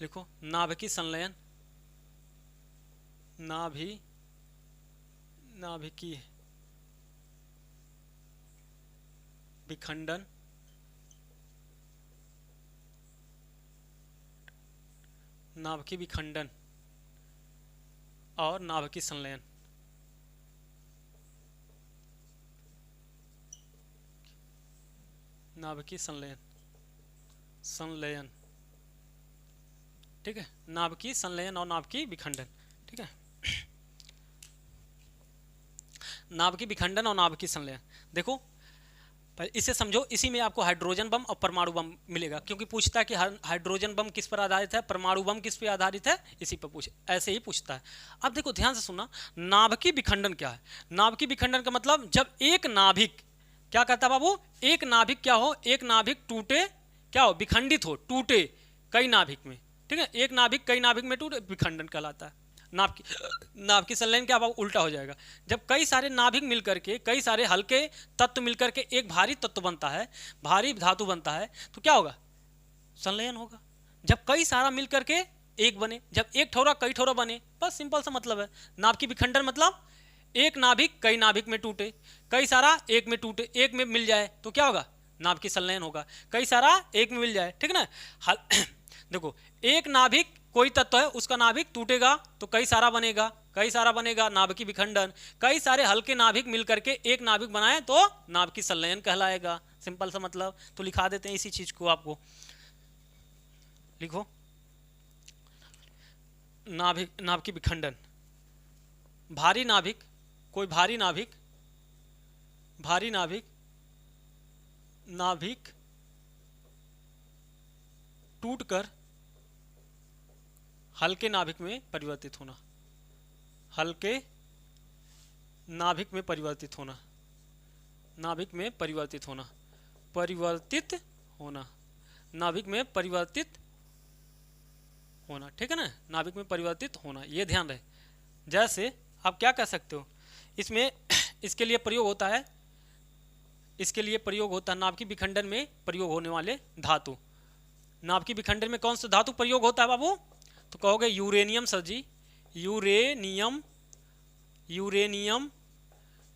लिखो नाभिकीय संलयन, नाभिकीय विखंडन, नाभिकीय विखंडन और नाभिकीय संलयन। नाभिकीय संलयन, ठीक है, नाभिकीय संलयन और नाभिकीय विखंडन, ठीक है। नाभिकीय विखंडन और नाभिकीय संलयन, देखो इसे समझो, इसी में आपको हाइड्रोजन बम और परमाणु बम मिलेगा, क्योंकि पूछता है कि हाइड्रोजन बम किस पर आधारित है, परमाणु बम किस पर आधारित है, इसी पर ऐसे ही पूछता है। अब देखो ध्यान से सुनना, नाभिकीय विखंडन क्या है। नाभिकीय विखंडन का मतलब जब एक नाभिक क्या करता है बाबू, एक नाभिक क्या हो, एक नाभिक टूटे, क्या हो, विखंडित हो, टूटे कई नाभिक में, ठीक है, एक नाभिक कई नाभिक में टूटे, विखंडन कहलाता है। नाभिकीय संलयन क्या बाबू, उल्टा हो जाएगा। जब कई सारे नाभिक मिलकर के, कई सारे हल्के तत्व मिलकर के एक भारी तत्व बनता है, भारी धातु बनता है, तो क्या होगा, संलयन होगा। जब कई सारा मिलकर के एक बने, जब एक ठोरा कई ठोरा बने, बस सिंपल सा मतलब है। नाभिकीय विखंडन मतलब एक नाभिक कई नाभिक में टूटे, कई सारा एक में टूटे, एक में मिल जाए तो क्या होगा, नाभिकीय संलयन होगा। कई सारा एक में मिल जाए, ठीक है ना। देखो एक नाभिक कोई तत्व है, उसका नाभिक टूटेगा तो कई सारा बनेगा, कई सारा बनेगा, नाभिकीय विखंडन। कई सारे हल्के नाभिक मिलकर के एक नाभिक बनाए तो नाभिकीय संलयन कहलाएगा। सिंपल सा मतलब, तो लिखा देते हैं इसी चीज को, आपको लिखो नाभिकीय विखंडन, भारी नाभिक, कोई भारी नाभिक, नाभिक टूटकर हल्के नाभिक में परिवर्तित होना, हल्के नाभिक में परिवर्तित होना, नाभिक में परिवर्तित होना, नाभिक में परिवर्तित होना, ठीक है ना, नाभिक में परिवर्तित होना, ये ध्यान रहे। जैसे आप क्या कह सकते हो, इसमें इसके लिए प्रयोग होता है, नाभिकीय विखंडन में प्रयोग होने वाले धातु। नाभिकीय विखंडन में कौन सा धातु प्रयोग होता है बाबू, तो कहोगे यूरेनियम सर जी, यूरेनियम,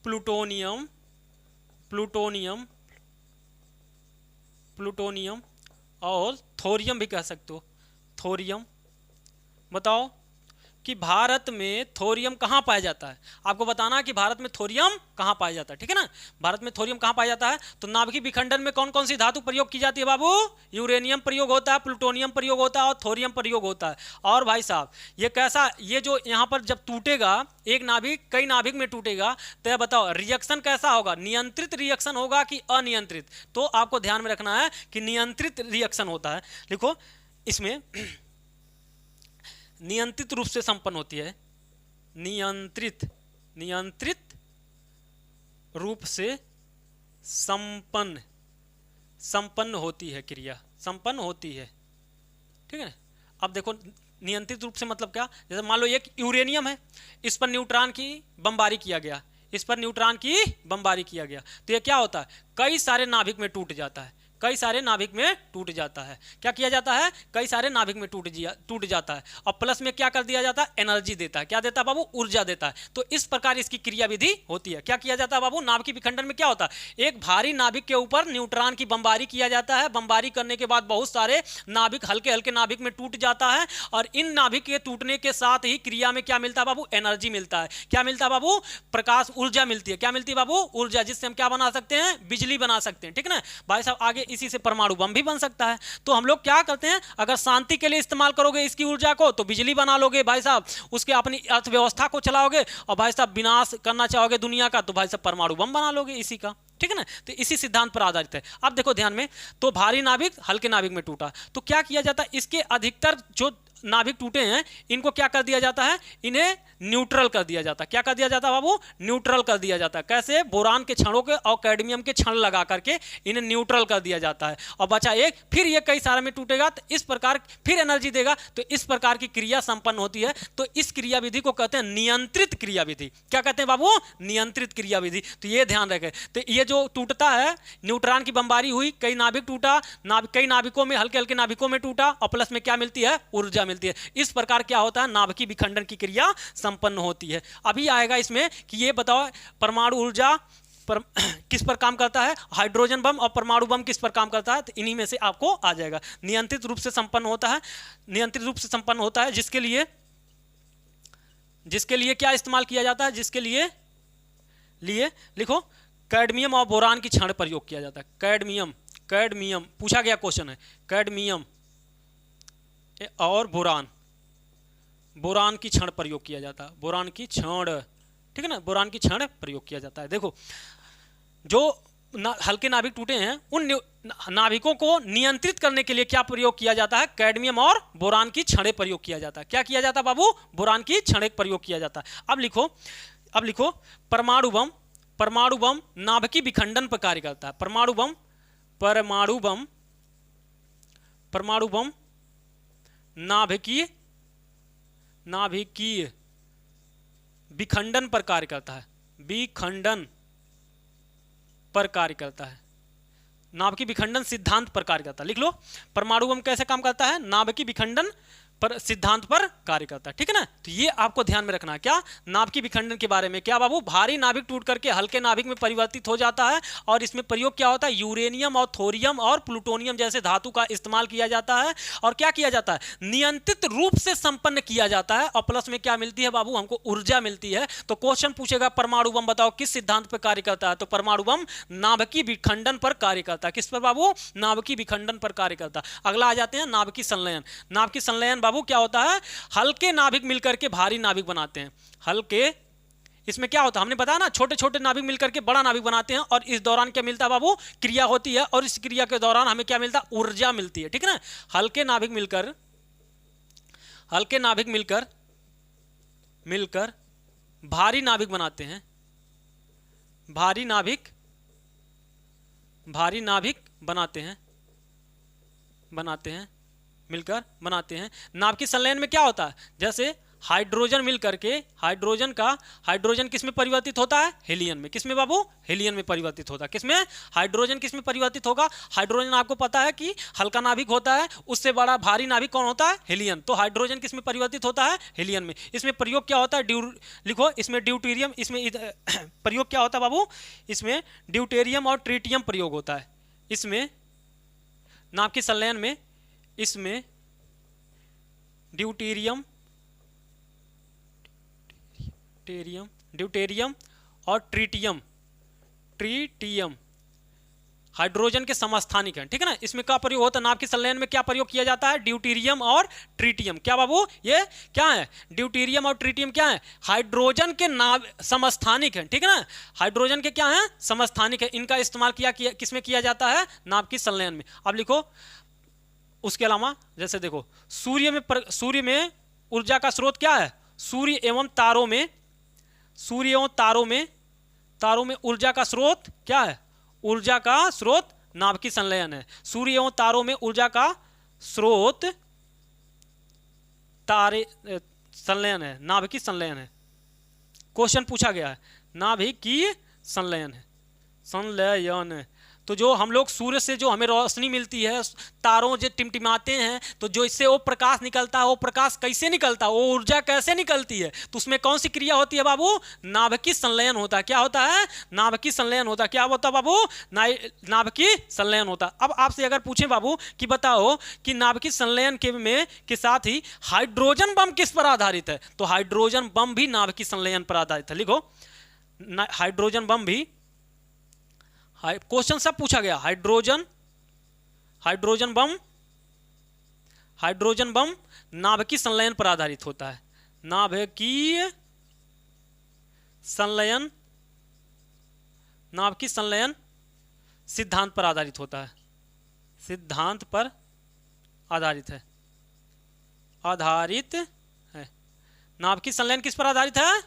प्लूटोनियम और थोरियम भी कह सकते हो, थोरियम। बताओ कि भारत में थोरियम कहाँ पाया जाता है, आपको बताना कि भारत में थोरियम कहाँ पाया जाता है, ठीक है ना। भारत में थोरियम कहाँ पाया जाता है, तो नाभिकीय विखंडन में कौन कौन सी धातु प्रयोग की जाती है बाबू, यूरेनियम प्रयोग होता है, प्लूटोनियम प्रयोग होता है और थोरियम प्रयोग होता है। और भाई साहब ये कैसा, ये जो यहाँ पर जब टूटेगा एक नाभिक कई नाभिक में टूटेगा, तो यह बताओ रिएक्शन कैसा होगा, नियंत्रित रिएक्शन होगा कि अनियंत्रित। तो आपको ध्यान में रखना है कि नियंत्रित रिएक्शन होता है। लिखो इसमें नियंत्रित रूप से संपन्न होती है, नियंत्रित रूप से संपन्न होती है क्रिया, संपन्न होती है, ठीक है। अब देखो नियंत्रित रूप से मतलब क्या, जैसे मान लो एक यूरेनियम है, इस पर न्यूट्रॉन की बमबारी किया गया, तो ये क्या होता है, कई सारे नाभिक में टूट जाता है, कई सारे नाभिक में टूट जाता है। क्या किया जाता है, कई सारे नाभिक में टूट जाता है, और प्लस में क्या कर दिया जाता है, एनर्जी देता है। क्या देता है बाबू, ऊर्जा देता है। तो इस प्रकार इसकी क्रियाविधि होती है। क्या किया जाता है बाबू, नाभिकीय विखंडन में क्या होता है, एक भारी नाभिक के ऊपर न्यूट्रॉन की बमबारी किया जाता है, बमबारी करने के बाद बहुत सारे नाभिक हल्के हल्के नाभिक में टूट जाता है, और इन नाभिक के टूटने के साथ ही क्रिया में क्या मिलता है बाबू, एनर्जी मिलता है। क्या मिलता है बाबू, प्रकाश ऊर्जा मिलती है। क्या मिलती है बाबू, ऊर्जा, जिससे हम क्या बना सकते हैं, बिजली बना सकते हैं, ठीक है ना भाई साहब। आगे इसी से परमाणु बम भी बन सकता है। तो हम लोग क्या करते हैं, अगर शांति के लिए इस्तेमाल करोगे इसकी ऊर्जा को तो बिजली बना लोगे भाई साहब, उसके अपनी अर्थव्यवस्था को चलाओगे, और भाई साहब विनाश करना चाहोगे दुनिया का तो भाई साहब परमाणु बम बना लोगे इसी का, ठीक है ना। तो इसी सिद्धांत पर आधारित है। अब देखो ध्यान में, तो भारी नाभिक हल्के नाभिक में टूटा, तो क्या किया जाता है, इसके अधिकतर जो नाभिक टूटे हैं इनको क्या कर दिया जाता है, इन्हें न्यूट्रल कर दिया जाता है। क्या कर दिया जाता है बाबू, न्यूट्रल कर दिया जाता है। कैसे, बोरान के क्षणों के और कैडमियम के क्षण लगा करके इन्हें न्यूट्रल कर दिया जाता है। और बचा एक, फिर ये कई सारे में टूटेगा तो इस प्रकार फिर एनर्जी देगा, तो इस प्रकार की क्रिया संपन्न होती है। तो इस क्रिया विधि को कहते हैं नियंत्रित क्रिया विधि। क्या कहते हैं बाबू, नियंत्रित क्रिया विधि। तो ये ध्यान रखें। तो ये जो टूटता है, न्यूट्रॉन की बमबारी हुई, कई नाभिक टूटा, कई नाभिकों में, हल्के हल्के नाभिकों में टूटा, और प्लस में क्या मिलती है, ऊर्जा मिलती है। इस प्रकार क्या होता है, नाभिकीय विखंडन की क्रिया संपन्न होती है। अभी आएगा इसमें कि ये बताओ परमाणु ऊर्जा किस पर काम करता है, हाइड्रोजन बम और परमाणु बम किस पर काम करता है। तो इन्हीं में से आपको आ जाएगा। नियंत्रित रूप से संपन्न होता है, नियंत्रित रूप से संपन्न होता है, जिसके लिए क्या इस्तेमाल किया जाता है, जिसके लिए लिखो, कैडमियम और बोरान की क्षण प्रयोग किया जाता है। कैडमियम पूछा गया क्वेश्चन है, कैडमियम और बोरान की क्षण प्रयोग किया जाता है। बोरान की क्षण, ठीक है ना, बोरान की क्षण प्रयोग किया जाता है। देखो, जो हल्के नाभिक टूटे हैं उन नाभिकों को नियंत्रित करने के लिए क्या प्रयोग किया जाता है, कैडमियम और बोरान की क्षण प्रयोग किया जाता है। क्या किया जाता है बाबू, बोरान की क्षण प्रयोग किया जाता है। अब लिखो परमाणु बम नाभिकीय विखंडन पर कार्य करता है। परमाणु बम नाभिकीय विखंडन पर कार्य करता है। विखंडन पर कार्य करता है, नाभिकीय विखंडन सिद्धांत पर कार्य करता है। लिख लो, परमाणु बम कैसे काम करता है, नाभिकीय विखंडन पर सिद्धांत पर कार्य करता है। ठीक है ना, तो ये आपको ध्यान में रखना है। क्या, नाभिकीय विखंडन के बारे में। क्या बाबू, भारी नाभिक टूट करके हल्के नाभिक में परिवर्तित हो जाता है, और इसमें प्रयोग क्या होता है, यूरेनियम और थोरियम और प्लूटोनियम जैसे धातु का इस्तेमाल किया जाता है। और क्या किया जाता है, नियंत्रित रूप से संपन्न किया जाता है, और प्लस में क्या मिलती है बाबू, हमको ऊर्जा मिलती है। तो क्वेश्चन पूछेगा, परमाणु बम बताओ किस सिद्धांत पर कार्य करता है। तो परमाणु बम नाभिकीय विखंडन पर कार्य करता है। किस पर बाबू, नाभिकीय विखंडन पर कार्य करता है। अगला आ जाते हैं नाभिकीय संलयन। नाभिकीय संलयन बाबू क्या होता है, हल्के नाभिक मिलकर के भारी नाभिक बनाते हैं। हल्के, इसमें क्या होता है, हमने बताया ना, छोटे छोटे नाभिक मिलकर के बड़ा नाभिक बनाते हैं, और इस दौरान क्या मिलता है बाबू, क्रिया होती है, और इस क्रिया के दौरान हमें क्या मिलता है, ऊर्जा मिलती है। ठीक है ना, हल्के नाभिक मिलकर भारी नाभिक बनाते हैं। भारी नाभिक मिलकर बनाते हैं। नाभिकीय संलयन में क्या होता है, जैसे हाइड्रोजन मिलकर के, हाइड्रोजन किस में परिवर्तित होता है, हीलियम में। किस में बाबू, हीलियम में परिवर्तित होता है। किस में, हाइड्रोजन किस में परिवर्तित होगा, हाइड्रोजन आपको पता है कि हल्का नाभिक होता है, उससे बड़ा भारी नाभिक कौन होता है, हीलियम। तो हाइड्रोजन किस में परिवर्तित होता है, हीलियम में। इसमें प्रयोग क्या होता है, लिखो, इसमें ड्यूटेरियम, इसमें प्रयोग क्या होता है बाबू, इसमें ड्यूटेरियम और ट्रिटियम प्रयोग होता है। इसमें नाभिकीय संलयन में इसमें ड्यूटेरियम और ट्रिटियम हाइड्रोजन के समस्थानिक हैं। ठीक है ना, इसमें क्या प्रयोग होता है, नाभिकीय संलयन में क्या प्रयोग किया जाता है, ड्यूटेरियम और ट्रिटियम। क्या बाबू, ये क्या है, ड्यूटेरियम और ट्रिटियम क्या है, हाइड्रोजन के समस्थानिक हैं। ठीक है ना, हाइड्रोजन के क्या हैं, समस्थानिक है। इनका इस्तेमाल किस में किया जाता है, नाभिकीय संलयन में। अब लिखो, उसके अलावा जैसे देखो, सूर्य में ऊर्जा का स्रोत क्या है, सूर्य एवं तारों में ऊर्जा का स्रोत क्या है, ऊर्जा का स्रोत नाभिकीय संलयन है। सूर्य एवं तारों में ऊर्जा का स्रोत संलयन है, नाभिकीय संलयन है। क्वेश्चन पूछा गया है, नाभिकीय संलयन है, संलयन। तो जो हम लोग सूर्य से जो हमें रोशनी मिलती है, तारों जो टिमटिमाते हैं, तो जो इससे वो प्रकाश निकलता है, वो प्रकाश कैसे निकलता है, वो ऊर्जा कैसे निकलती है, तो उसमें कौन सी क्रिया होती है बाबू, नाभिकीय संलयन होता है। क्या होता है, नाभिकीय संलयन होता है। क्या होता है बाबू, नाभिकीय संलयन होता है। अब आपसे अगर पूछें बाबू कि बताओ कि नाभिकीय संलयन के साथ ही हाइड्रोजन बम किस पर आधारित है, तो हाइड्रोजन बम भी नाभिकीय संलयन पर आधारित है। लिखो, हाइड्रोजन बम भी, क्वेश्चन सब पूछा गया, हाइड्रोजन बम नाभिकीय संलयन पर आधारित होता है। नाभिकीय संलयन सिद्धांत पर आधारित होता है, सिद्धांत पर आधारित है। आधारित है। नाभिक की संलयन किस पर आधारित है?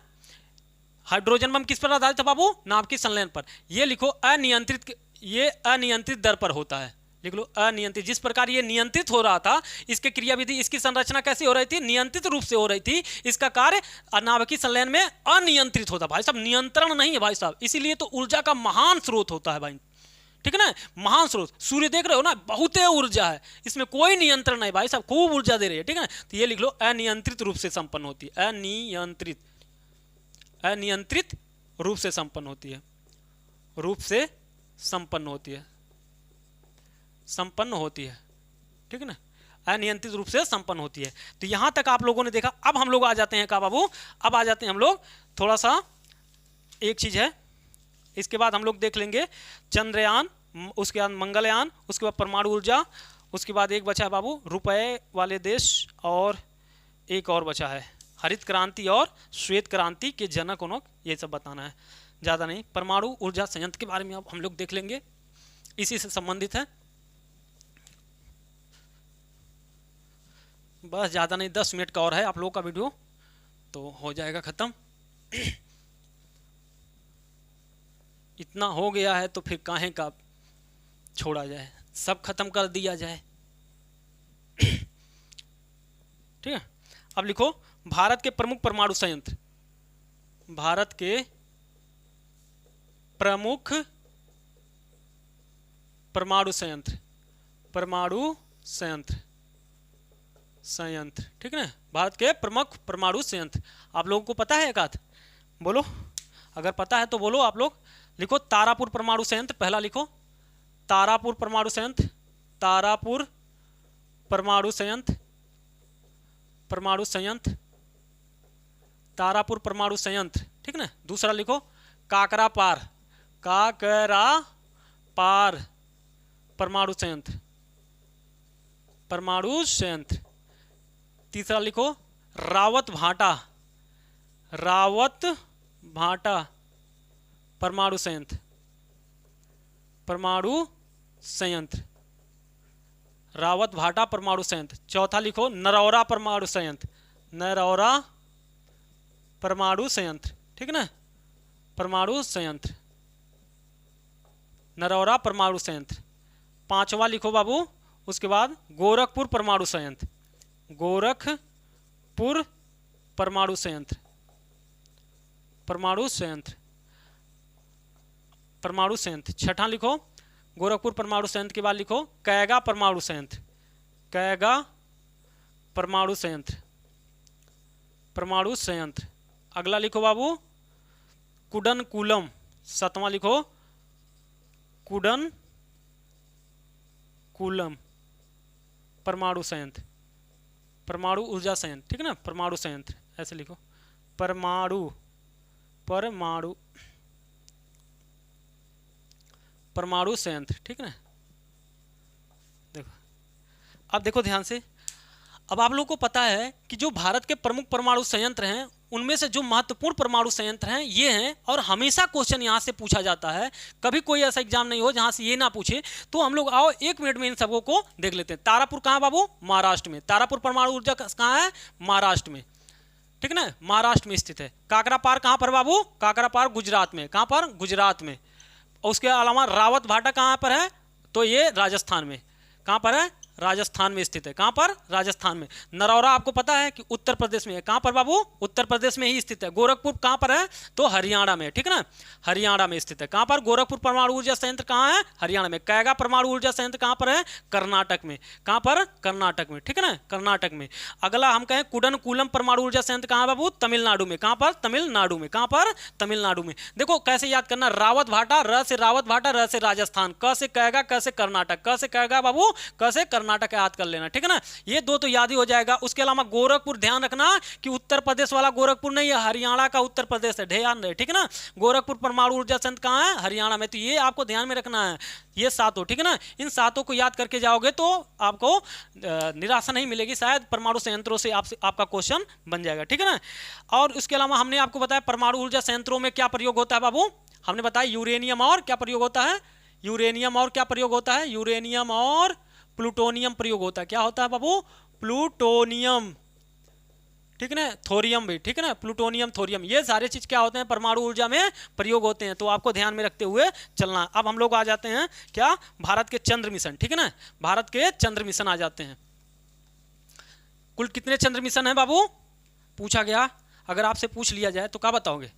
हाइड्रोजन बम किस पर आधारित है बाबू? नाभिक की संलयन पर। ये लिखो अनियंत्रित, ये अनियंत्रित दर पर होता है, लिख लो अनियंत्रित। जिस प्रकार ये नियंत्रित हो रहा था, इसके क्रियाविधि, इसकी संरचना कैसी हो रही थी? नियंत्रित रूप से हो रही थी। इसका कार्य नाभिकीय संलयन में अनियंत्रित होता। भाई साहब नियंत्रण नहीं है भाई साहब, इसीलिए तो ऊर्जा का महान स्रोत होता है भाई, ठीक है ना, महान स्रोत। सूर्य देख रहे हो ना, बहुत ऊर्जा है, इसमें कोई नियंत्रण नहीं भाई साहब, खूब ऊर्जा दे रही है, ठीक है ना। तो ये लिख लो अनियंत्रित रूप से संपन्न होती है, अनियंत्रित रूप से संपन्न होती है, रूप से संपन्न होती है, संपन्न होती है, ठीक है ना, अनियंत्रित रूप से संपन्न होती है। तो यहां तक आप लोगों ने देखा। अब हम लोग आ जाते हैं, का बाबू, अब आ जाते हैं हम लोग थोड़ा सा, एक चीज है, इसके बाद हम लोग देख लेंगे चंद्रयान, उसके बाद मंगलयान, उसके बाद परमाणु ऊर्जा, उसके बाद एक बचा है बाबू रुपए वाले देश, और एक और बचा है हरित क्रांति और श्वेत क्रांति के जनक उनक, ये सब बताना है, ज़्यादा नहीं। परमाणु ऊर्जा संयंत्र के बारे में अब हम लोग देख लेंगे, इसी से संबंधित है, बस ज़्यादा नहीं, 10 मिनट का और है आप लोगों का वीडियो तो हो जाएगा ख़त्म। इतना हो गया है तो फिर काहे का छोड़ा जाए, सब खत्म कर दिया जाए, ठीक है। अब लिखो भारत के प्रमुख परमाणु संयंत्र, भारत के प्रमुख परमाणु संयंत्र, परमाणु संयंत्र, संयंत्र, ठीक है ना, भारत के प्रमुख परमाणु संयंत्र। आप लोगों को पता है एक आध? बोलो, अगर पता है तो बोलो आप लोग। लिखो तारापुर परमाणु संयंत्र, पहला लिखो तारापुर परमाणु संयंत्र, तारापुर परमाणु संयंत्र, परमाणु संयंत्र, तारापुर परमाणु संयंत्र, ठीक ना। दूसरा लिखो काकरापार, काकरापार परमाणु संयंत्र, परमाणु संयंत्र। तीसरा लिखो रावत भाटा, रावत भाटा परमाणु संयंत्र, परमाणु संयंत्र, रावत भाटा परमाणु संयंत्र। चौथा लिखो नरौरा परमाणु संयंत्र, नरौरा परमाणु संयंत्र, ठीक है ना, परमाणु संयंत्र, नरौरा परमाणु संयंत्र। पांचवा लिखो बाबू, उसके बाद गोरखपुर परमाणु संयंत्र, गोरखपुर परमाणु संयंत्र, परमाणु संयंत्र, परमाणु संयंत्र। छठा लिखो गोरखपुर परमाणु संयंत्र के बाद लिखो कैगा परमाणु संयंत्र, कैगा परमाणु संयंत्र, परमाणु संयंत्र। अगला लिखो बाबू कुडनकुलम, सातवां लिखो कुडनकुलम परमाणु संयंत्र, परमाणु ऊर्जा संयंत्र, ठीक है ना, परमाणु संयंत्र ऐसे लिखो, परमाणु, परमाणु, परमाणु संयंत्र, ठीक है ना। देखो अब देखो ध्यान से, अब आप लोगों को पता है कि जो भारत के प्रमुख परमाणु संयंत्र हैं, उनमें से जो महत्वपूर्ण परमाणु संयंत्र हैं ये हैं, और हमेशा क्वेश्चन यहाँ से पूछा जाता है, कभी कोई ऐसा एग्जाम नहीं हो जहाँ से ये ना पूछे। तो हम लोग आओ 1 मिनट में इन सबों को देख लेते हैं। तारापुर कहाँ बाबू? महाराष्ट्र में। तारापुर परमाणु ऊर्जा कहाँ है? महाराष्ट्र में, ठीक है ना, महाराष्ट्र में स्थित है। काकरापार कहाँ पर बाबू? काकरापार गुजरात में। कहाँ पर? गुजरात में। और उसके अलावा रावत भाटा कहाँ पर है? तो ये राजस्थान में। कहाँ पर है? राजस्थान में स्थित है। कहाँ पर? राजस्थान में। नरौरा आपको पता है कि उत्तर प्रदेश में है। कहाँ पर बाबू? उत्तर प्रदेश में ही स्थित है। गोरखपुर कहाँ पर है? तो हरियाणा में, ठीक है ना, हरियाणा में स्थित है। कहाँ पर? गोरखपुर परमाणु ऊर्जा संयंत्र कहाँ है? हरियाणा में। कैगा परमाणु ऊर्जा संयंत्र कहाँ पर है? कर्नाटक में। कहाँ पर? कर्नाटक में, ठीक है ना, कर्नाटक में। अगला हम कहें कुडनकुलम परमाणु ऊर्जा संयंत्र कहाँ बाबू? तमिलनाडु में। कहाँ पर? तमिलनाडु में। कहाँ पर? तमिलनाडु में। देखो कैसे याद करना, रावत भाटा, र से रावत भाटा, र से राजस्थान, क से कैगा, क से कर्नाटक, क से कैगा बाबू, क से कर्नाटक याद कर लेना, ठीक है ना। ये दो तो याद ही हो जाएगा। उसके अलावा गोरखपुर ध्यान रखना कि उत्तर प्रदेश वाला गोरखपुर नहीं है, हरियाणा का उत्तर प्रदेश है, ध्यान रहे, ठीक है ना। गोरखपुर परमाणु ऊर्जा संयंत्र कहाँ है? हरियाणा में। तो ये आपको ध्यान में रखना है, ये सातों, ठीक है ना। इन सातों को याद करके जाओगे तो आपको निराशा नहीं मिलेगी, शायद परमाणु संयंत्रों से आपका क्वेश्चन बन जाएगा, ठीक है ना। और उसके अलावा हमने आपको बताया परमाणु ऊर्जा संयंत्रों में क्या प्रयोग होता है बाबू? हमने बताया यूरेनियम और क्या प्रयोग होता है? यूरेनियम और क्या प्रयोग होता है? यूरेनियम और प्लूटोनियम प्रयोग होता है। क्या होता है बाबू? प्लूटोनियम ठीक है ना, थोरियम भी, ठीक है ना, प्लूटोनियम, थोरियम, ये सारे चीज क्या होते हैं, परमाणु ऊर्जा में प्रयोग होते हैं, तो आपको ध्यान में रखते हुए चलना। अब हम लोग आ जाते हैं क्या, भारत के चंद्र मिशन, ठीक है ना, भारत के चंद्र मिशन आ जाते हैं। कुल कितने चंद्र मिशन है बाबू, पूछा गया, अगर आपसे पूछ लिया जाए तो क्या बताओगे?